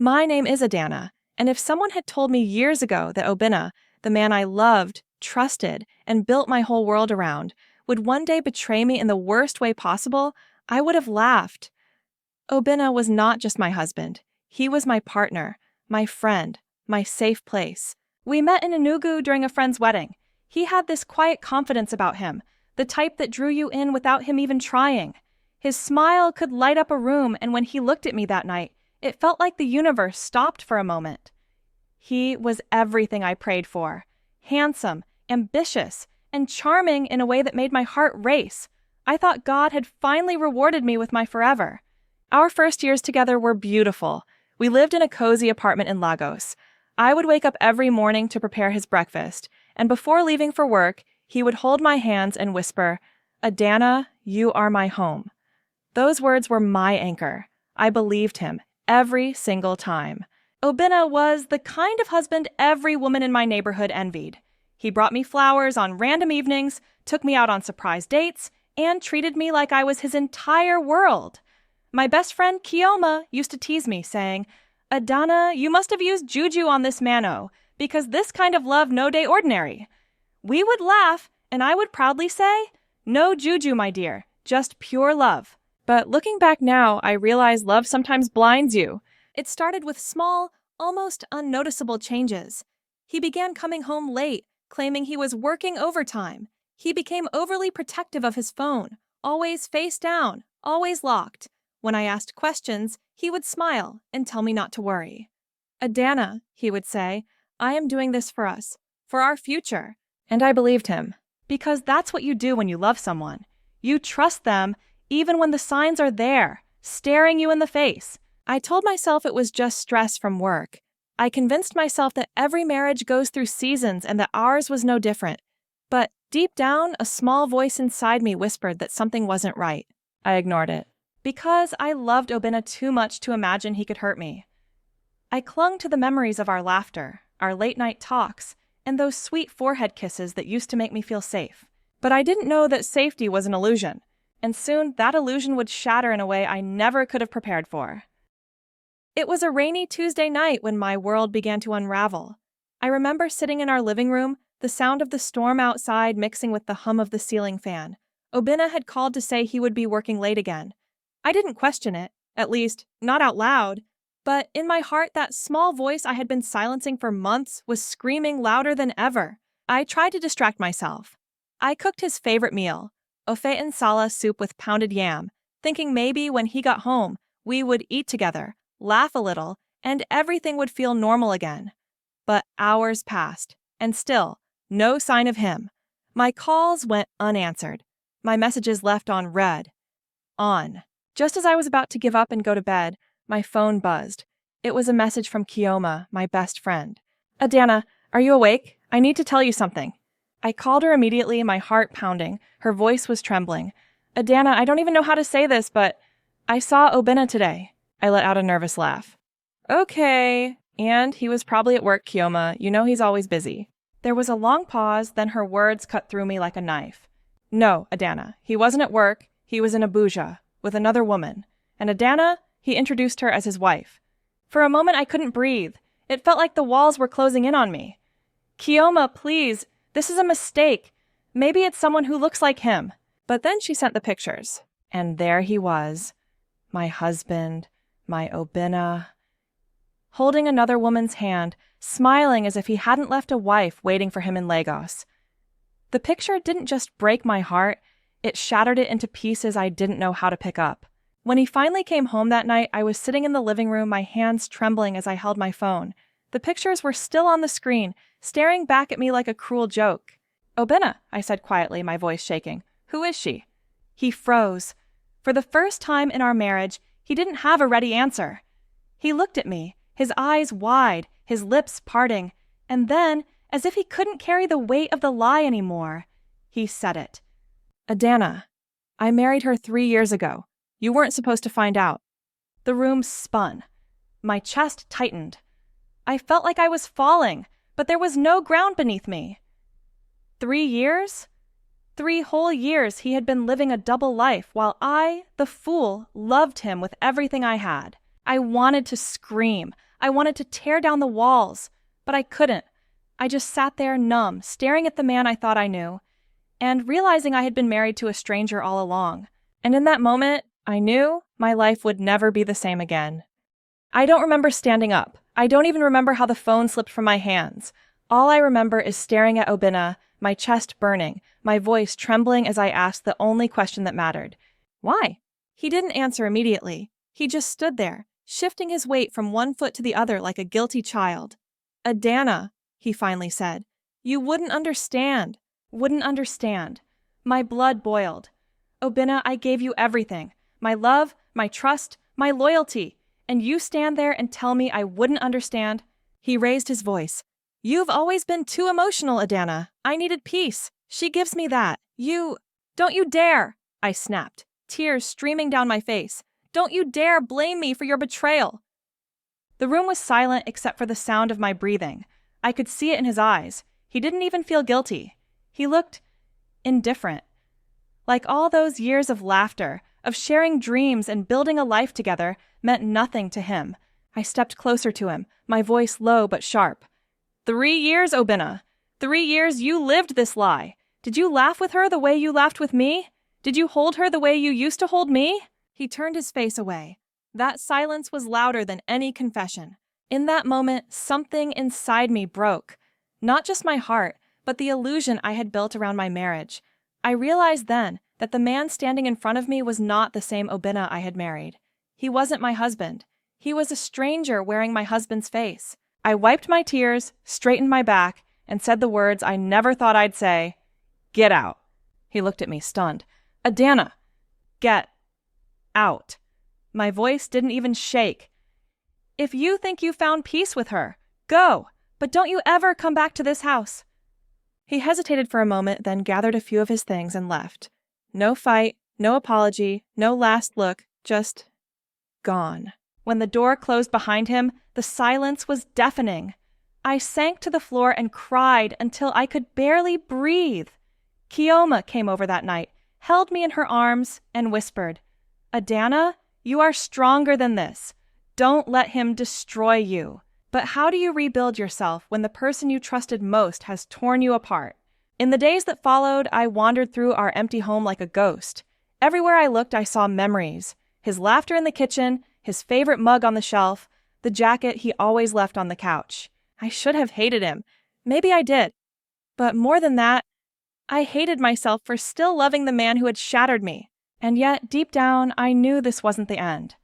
My name is Adanna, and if someone had told me years ago that Obinna, the man I loved, trusted, and built my whole world around, would one day betray me in the worst way possible, I would have laughed. Obinna was not just my husband. He was my partner, my friend, my safe place. We met in Enugu during a friend's wedding. He had this quiet confidence about him, the type that drew you in without him even trying. His smile could light up a room, and when he looked at me that night, it felt like the universe stopped for a moment. He was everything I prayed for. Handsome, ambitious, and charming in a way that made my heart race. I thought God had finally rewarded me with my forever. Our first years together were beautiful. We lived in a cozy apartment in Lagos. I would wake up every morning to prepare his breakfast, and before leaving for work, he would hold my hands and whisper, "Adanna, you are my home." Those words were my anchor. I believed him every single time. Obinna was the kind of husband every woman in my neighborhood envied. He brought me flowers on random evenings, took me out on surprise dates, and treated me like I was his entire world. My best friend Kioma used to tease me, saying, "Adanna, you must have used juju on this mano, because this kind of love no day ordinary." We would laugh, and I would proudly say, "No juju, my dear, just pure love." But looking back now, I realize love sometimes blinds you. It started with small, almost unnoticeable changes. He began coming home late, claiming he was working overtime. He became overly protective of his phone, always face down, always locked. When I asked questions, he would smile and tell me not to worry. "Adanna," he would say, "I am doing this for us, for our future." And I believed him, because that's what you do when you love someone. You trust them even when the signs are there, staring you in the face. I told myself it was just stress from work. I convinced myself that every marriage goes through seasons and that ours was no different. But deep down, a small voice inside me whispered that something wasn't right. I ignored it, because I loved Obinna too much to imagine he could hurt me. I clung to the memories of our laughter, our late-night talks, and those sweet forehead kisses that used to make me feel safe. But I didn't know that safety was an illusion, and soon that illusion would shatter in a way I never could have prepared for. It was a rainy Tuesday night when my world began to unravel. I remember sitting in our living room, the sound of the storm outside mixing with the hum of the ceiling fan. Obinna had called to say he would be working late again. I didn't question it, at least, not out loud, but in my heart that small voice I had been silencing for months was screaming louder than ever. I tried to distract myself. I cooked his favorite meal, ofe nsala soup with pounded yam, thinking maybe when he got home, we would eat together, laugh a little, and everything would feel normal again. But hours passed, and still, no sign of him. My calls went unanswered. My messages left on read. On. Just as I was about to give up and go to bed, my phone buzzed. It was a message from Kioma, my best friend. "Adanna, are you awake? I need to tell you something." I called her immediately, my heart pounding. Her voice was trembling. "Adanna, I don't even know how to say this, but I saw Obinna today." I let out a nervous laugh. "Okay." And he was probably at work, Kioma. You know he's always busy. There was a long pause, then her words cut through me like a knife. "No, Adanna, he wasn't at work. He was in Abuja, with another woman. And Adanna, he introduced her as his wife." For a moment I couldn't breathe. It felt like the walls were closing in on me. "Kioma, please, this is a mistake. Maybe it's someone who looks like him." But then she sent the pictures. And there he was. My husband, my Obinna, holding another woman's hand, smiling as if he hadn't left a wife waiting for him in Lagos. The picture didn't just break my heart, it shattered it into pieces I didn't know how to pick up. When he finally came home that night, I was sitting in the living room, my hands trembling as I held my phone. The pictures were still on the screen, staring back at me like a cruel joke. "Obinna," I said quietly, my voice shaking. "Who is she?" He froze. For the first time in our marriage, he didn't have a ready answer. He looked at me, his eyes wide, his lips parting, and then, as if he couldn't carry the weight of the lie anymore, he said it. "Adanna, I married her 3 years ago. You weren't supposed to find out." The room spun. My chest tightened. I felt like I was falling, but there was no ground beneath me. 3 years? 3 whole years he had been living a double life while I, the fool, loved him with everything I had. I wanted to scream. I wanted to tear down the walls, but I couldn't. I just sat there numb, staring at the man I thought I knew, and realizing I had been married to a stranger all along. And in that moment, I knew my life would never be the same again. I don't remember standing up. I don't even remember how the phone slipped from my hands. All I remember is staring at Adanna, my chest burning, my voice trembling as I asked the only question that mattered. Why? He didn't answer immediately. He just stood there, shifting his weight from one foot to the other like a guilty child. Adanna, he finally said, you wouldn't understand. Wouldn't understand. My blood boiled. Adanna, I gave you everything. My love, my trust, my loyalty. And you stand there and tell me I wouldn't understand? He raised his voice. You've always been too emotional, Adanna. I needed peace. She gives me that. Don't you dare, I snapped, tears streaming down my face. Don't you dare blame me for your betrayal. The room was silent except for the sound of my breathing. I could see it in his eyes. He didn't even feel guilty. He looked indifferent. Like all those years of laughter, of sharing dreams and building a life together, meant nothing to him. I stepped closer to him, my voice low but sharp. 3 years, Adanna. 3 years you lived this lie. Did you laugh with her the way you laughed with me? Did you hold her the way you used to hold me? He turned his face away. That silence was louder than any confession. In that moment, something inside me broke. Not just my heart, but the illusion I had built around my marriage. I realized then that the man standing in front of me was not the same Adanna I had married. He wasn't my husband. He was a stranger wearing my husband's face. I wiped my tears, straightened my back, and said the words I never thought I'd say. Get out. He looked at me, stunned. Adanna, get out. My voice didn't even shake. If you think you found peace with her, go, but don't you ever come back to this house. He hesitated for a moment, then gathered a few of his things and left. No fight, no apology, no last look, just gone. When the door closed behind him, the silence was deafening. I sank to the floor and cried until I could barely breathe. Kioma came over that night, held me in her arms, and whispered, Adanna, you are stronger than this. Don't let him destroy you. But how do you rebuild yourself when the person you trusted most has torn you apart? In the days that followed, I wandered through our empty home like a ghost. Everywhere I looked, I saw memories. His laughter in the kitchen, his favorite mug on the shelf, the jacket he always left on the couch. I should have hated him. Maybe I did. But more than that, I hated myself for still loving the man who had shattered me. And yet, deep down, I knew this wasn't the end.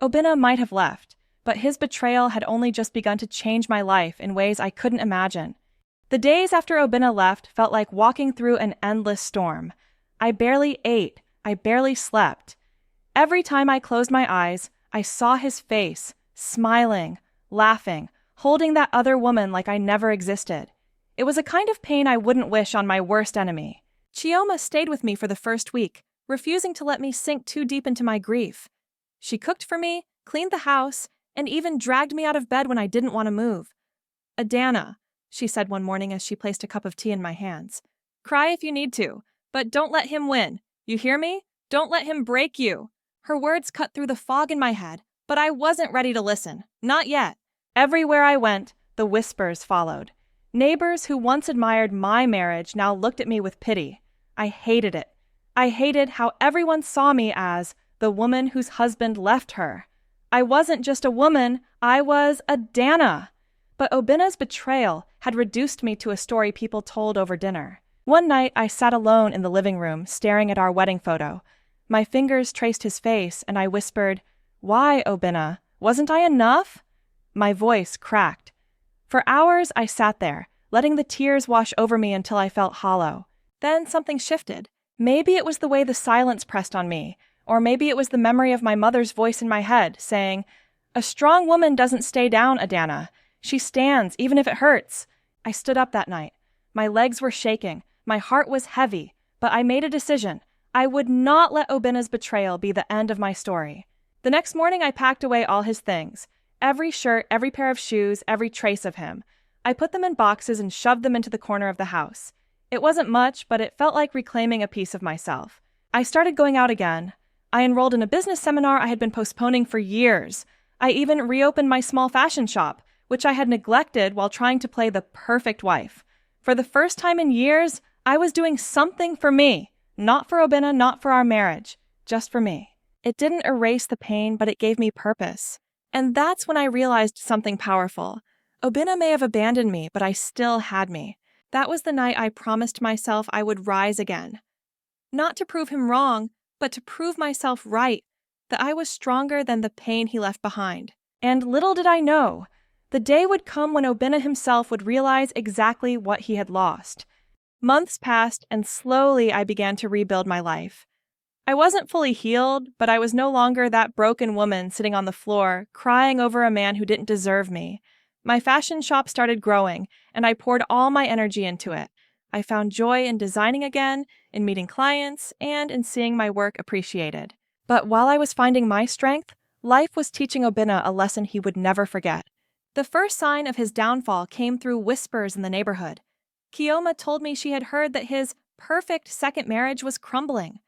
Adanna might have left, but his betrayal had only just begun to change my life in ways I couldn't imagine. The days after Adanna left felt like walking through an endless storm. I barely ate. I barely slept. Every time I closed my eyes, I saw his face, smiling, laughing, holding that other woman like I never existed. It was a kind of pain I wouldn't wish on my worst enemy. Chioma stayed with me for the first week, refusing to let me sink too deep into my grief. She cooked for me, cleaned the house, and even dragged me out of bed when I didn't want to move. Adanna, she said one morning as she placed a cup of tea in my hands. Cry if you need to, but don't let him win. You hear me? Don't let him break you. Her words cut through the fog in my head, but I wasn't ready to listen. Not yet. Everywhere I went, the whispers followed. Neighbors who once admired my marriage now looked at me with pity. I hated it. I hated how everyone saw me as the woman whose husband left her. I wasn't just a woman, I was Adanna. But Adanna's betrayal had reduced me to a story people told over dinner. One night, I sat alone in the living room, staring at our wedding photo. My fingers traced his face, and I whispered, Why, Adanna? Wasn't I enough? My voice cracked. For hours, I sat there, letting the tears wash over me until I felt hollow. Then something shifted. Maybe it was the way the silence pressed on me, or maybe it was the memory of my mother's voice in my head, saying, A strong woman doesn't stay down, Adanna. She stands, even if it hurts. I stood up that night. My legs were shaking. My heart was heavy. But I made a decision. I would not let Adanna's betrayal be the end of my story. The next morning, I packed away all his things. Every shirt, every pair of shoes, every trace of him. I put them in boxes and shoved them into the corner of the house. It wasn't much, but it felt like reclaiming a piece of myself. I started going out again. I enrolled in a business seminar I had been postponing for years. I even reopened my small fashion shop, which I had neglected while trying to play the perfect wife. For the first time in years, I was doing something for me. Not for Obinna, not for our marriage. Just for me. It didn't erase the pain, but it gave me purpose. And that's when I realized something powerful. Obinna may have abandoned me, but I still had me. That was the night I promised myself I would rise again. Not to prove him wrong, but to prove myself right, that I was stronger than the pain he left behind. And little did I know, the day would come when Obinna himself would realize exactly what he had lost. Months passed, and slowly I began to rebuild my life. I wasn't fully healed, but I was no longer that broken woman sitting on the floor, crying over a man who didn't deserve me. My fashion shop started growing, and I poured all my energy into it. I found joy in designing again, in meeting clients, and in seeing my work appreciated. But while I was finding my strength, life was teaching Obinna a lesson he would never forget. The first sign of his downfall came through whispers in the neighborhood. Kioma told me she had heard that his perfect second marriage was crumbling.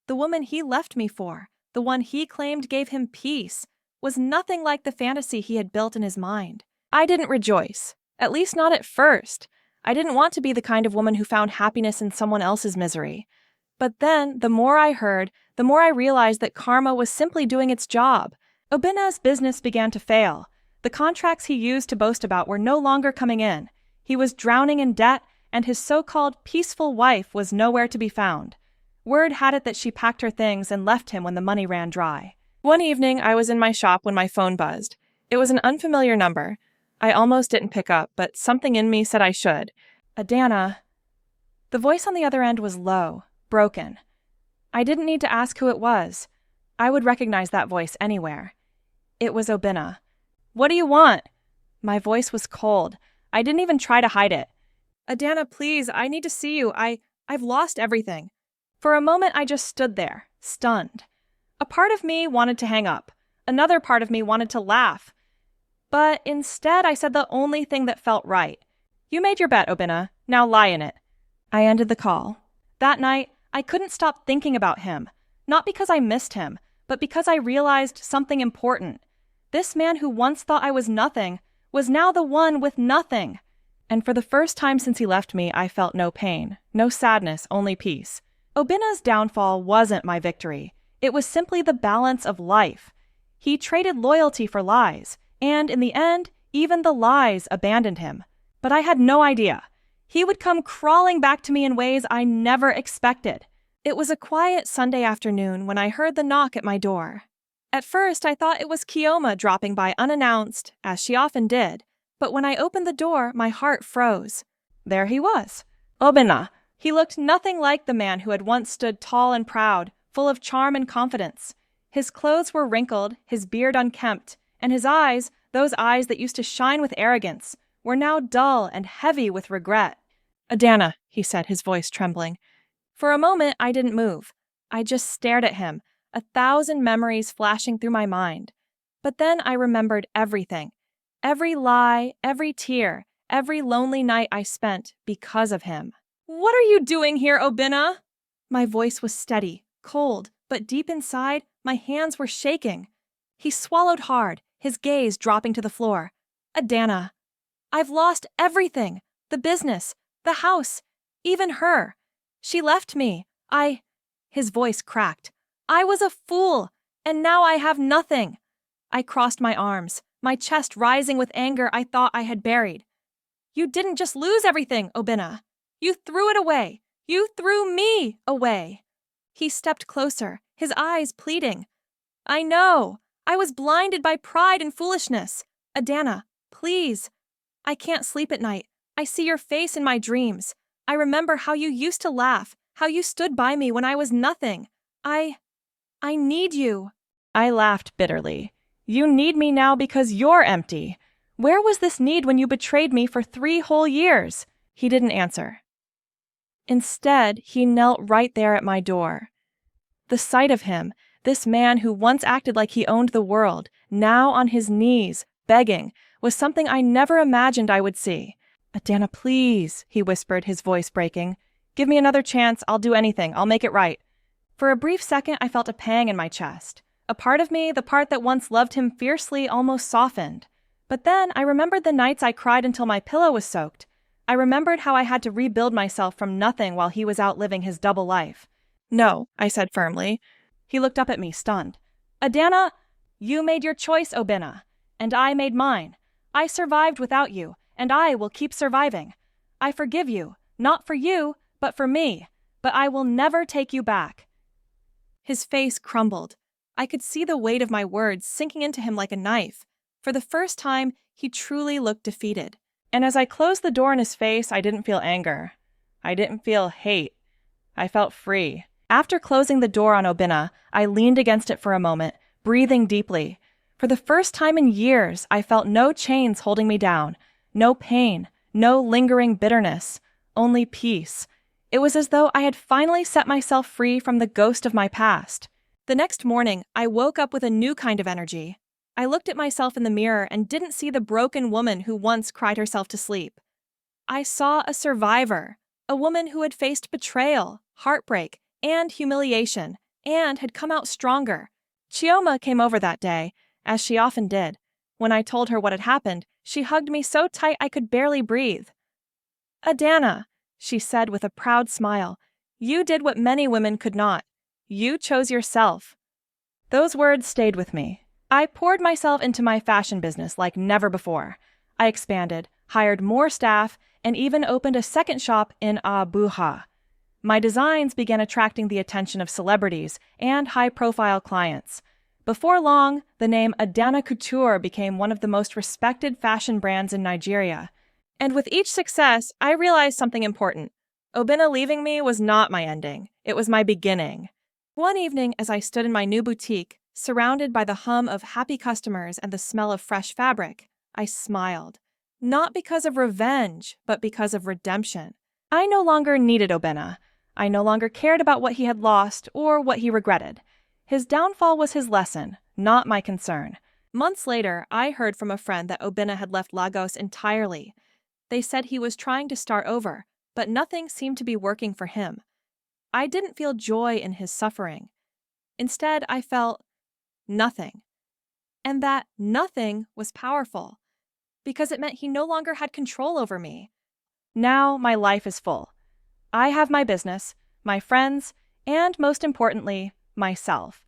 The woman he left me for, the one he claimed gave him peace, was nothing like the fantasy he had built in his mind. I didn't rejoice, at least not at first. I didn't want to be the kind of woman who found happiness in someone else's misery. But then, the more I heard, the more I realized that karma was simply doing its job. Obinna's business began to fail. The contracts he used to boast about were no longer coming in. He was drowning in debt, and his so-called peaceful wife was nowhere to be found. Word had it that she packed her things and left him when the money ran dry. One evening, I was in my shop when my phone buzzed. It was an unfamiliar number. I almost didn't pick up, but something in me said I should. Adanna. The voice on the other end was low, broken. I didn't need to ask who it was. I would recognize that voice anywhere. It was Obinna. What do you want? My voice was cold. I didn't even try to hide it. Adanna, please, I need to see you. I've lost everything. For a moment, I just stood there, stunned. A part of me wanted to hang up. Another part of me wanted to laugh. But instead, I said the only thing that felt right. You made your bet, Obinna. Now lie in it. I ended the call. That night, I couldn't stop thinking about him. Not because I missed him, but because I realized something important. This man who once thought I was nothing was now the one with nothing. And for the first time since he left me, I felt no pain, no sadness, only peace. Obinna's downfall wasn't my victory. It was simply the balance of life. He traded loyalty for lies, and in the end, even the lies abandoned him. But I had no idea. He would come crawling back to me in ways I never expected. It was a quiet Sunday afternoon when I heard the knock at my door. At first, I thought it was Kioma dropping by unannounced, as she often did. But when I opened the door, my heart froze. There he was. Obinna. He looked nothing like the man who had once stood tall and proud, full of charm and confidence. His clothes were wrinkled, his beard unkempt, and his eyes, those eyes that used to shine with arrogance, were now dull and heavy with regret. Adanna, he said, his voice trembling. For a moment, I didn't move. I just stared at him, 1,000 memories flashing through my mind. But then I remembered everything. Every lie, every tear, every lonely night I spent because of him. What are you doing here, Obinna? My voice was steady, cold, but deep inside, my hands were shaking. He swallowed hard, his gaze dropping to the floor. Adanna, I've lost everything. The business, the house, even her. She left me. His voice cracked. I was a fool, and now I have nothing. I crossed my arms, my chest rising with anger I thought I had buried. You didn't just lose everything, Obinna. You threw it away. You threw me away. He stepped closer, his eyes pleading. I know. I was blinded by pride and foolishness. Adanna, please. I can't sleep at night. I see your face in my dreams. I remember how you used to laugh, how you stood by me when I was nothing. I need you. I laughed bitterly. You need me now because you're empty. Where was this need when you betrayed me for 3 whole years? He didn't answer. Instead, he knelt right there at my door. The sight of him, this man who once acted like he owned the world, now on his knees, begging, was something I never imagined I would see. Adanna, please, he whispered, his voice breaking. Give me another chance. I'll do anything. I'll make it right. For a brief second, I felt a pang in my chest. A part of me, the part that once loved him fiercely, almost softened. But then I remembered the nights I cried until my pillow was soaked. I remembered how I had to rebuild myself from nothing while he was out living his double life. "No," I said firmly. He looked up at me, stunned. "Adanna, you made your choice, Obinna, and I made mine. I survived without you, and I will keep surviving. I forgive you, not for you, but for me, but I will never take you back." His face crumbled. I could see the weight of my words sinking into him like a knife. For the first time, he truly looked defeated. And as I closed the door in his face, I didn't feel anger. I didn't feel hate. I felt free. After closing the door on Obinna, I leaned against it for a moment, breathing deeply. For the first time in years, I felt no chains holding me down, no pain, no lingering bitterness, only peace. It was as though I had finally set myself free from the ghost of my past. The next morning, I woke up with a new kind of energy. I looked at myself in the mirror and didn't see the broken woman who once cried herself to sleep. I saw a survivor, a woman who had faced betrayal, heartbreak, and humiliation, and had come out stronger. Chioma came over that day, as she often did. When I told her what had happened, she hugged me so tight I could barely breathe. "Adanna," she said with a proud smile, "you did what many women could not. You chose yourself." Those words stayed with me. I poured myself into my fashion business like never before. I expanded, hired more staff, and even opened a second shop in Abuja. My designs began attracting the attention of celebrities and high-profile clients. Before long, the name Adanna Couture became one of the most respected fashion brands in Nigeria. And with each success, I realized something important. Obinna leaving me was not my ending. It was my beginning. One evening, as I stood in my new boutique, surrounded by the hum of happy customers and the smell of fresh fabric, I smiled. Not because of revenge, but because of redemption. I no longer needed Obinna. I no longer cared about what he had lost or what he regretted. His downfall was his lesson, not my concern. Months later, I heard from a friend that Obinna had left Lagos entirely. They said he was trying to start over, but nothing seemed to be working for him. I didn't feel joy in his suffering. Instead, I felt nothing. And that nothing was powerful, because it meant he no longer had control over me. Now my life is full. I have my business, my friends, and most importantly, myself.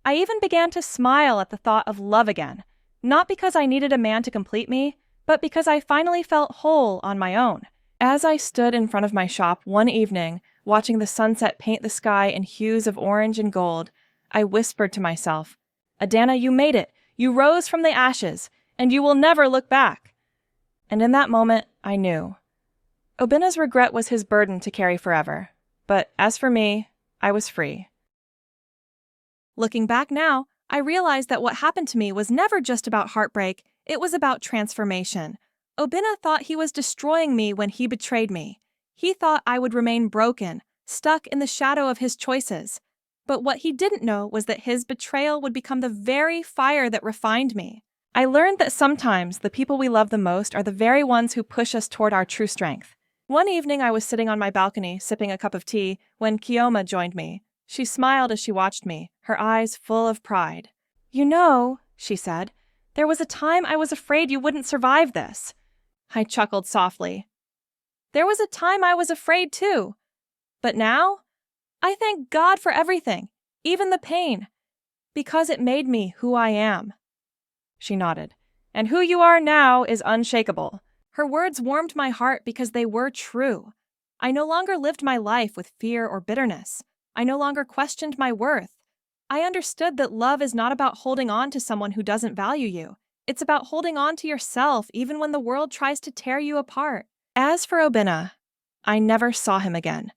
I even began to smile at the thought of love again, not because I needed a man to complete me, but because I finally felt whole on my own. As I stood in front of my shop one evening, watching the sunset paint the sky in hues of orange and gold, I whispered to myself, "Adanna, you made it. You rose from the ashes, and you will never look back." And in that moment, I knew. Obinna's regret was his burden to carry forever, but as for me, I was free. Looking back now, I realized that what happened to me was never just about heartbreak, it was about transformation. Obinna thought he was destroying me when he betrayed me. He thought I would remain broken, stuck in the shadow of his choices. But what he didn't know was that his betrayal would become the very fire that refined me. I learned that sometimes the people we love the most are the very ones who push us toward our true strength. One evening I was sitting on my balcony sipping a cup of tea when Chioma joined me. She smiled as she watched me, her eyes full of pride. "You know," she said, "there was a time I was afraid you wouldn't survive this." I chuckled softly. "There was a time I was afraid too. But now, I thank God for everything, even the pain, because it made me who I am." She nodded. "And who you are now is unshakable." Her words warmed my heart because they were true. I no longer lived my life with fear or bitterness. I no longer questioned my worth. I understood that love is not about holding on to someone who doesn't value you. It's about holding on to yourself even when the world tries to tear you apart. As for Obinna, I never saw him again.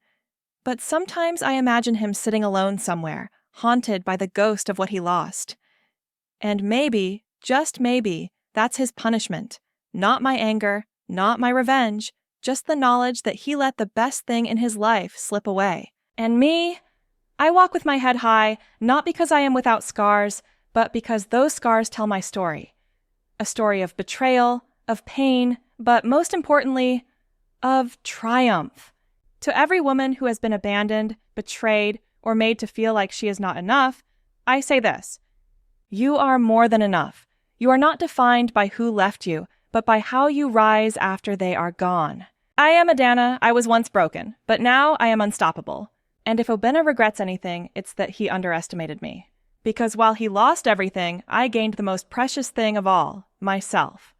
But sometimes I imagine him sitting alone somewhere, haunted by the ghost of what he lost. And maybe, just maybe, that's his punishment. Not my anger, not my revenge, just the knowledge that he let the best thing in his life slip away. And me, I walk with my head high, not because I am without scars, but because those scars tell my story. A story of betrayal, of pain, but most importantly, of triumph. To every woman who has been abandoned, betrayed, or made to feel like she is not enough, I say this: you are more than enough. You are not defined by who left you, but by how you rise after they are gone. I am Adanna. I was once broken, but now I am unstoppable. And if Obenna regrets anything, it's that he underestimated me. Because while he lost everything, I gained the most precious thing of all, myself.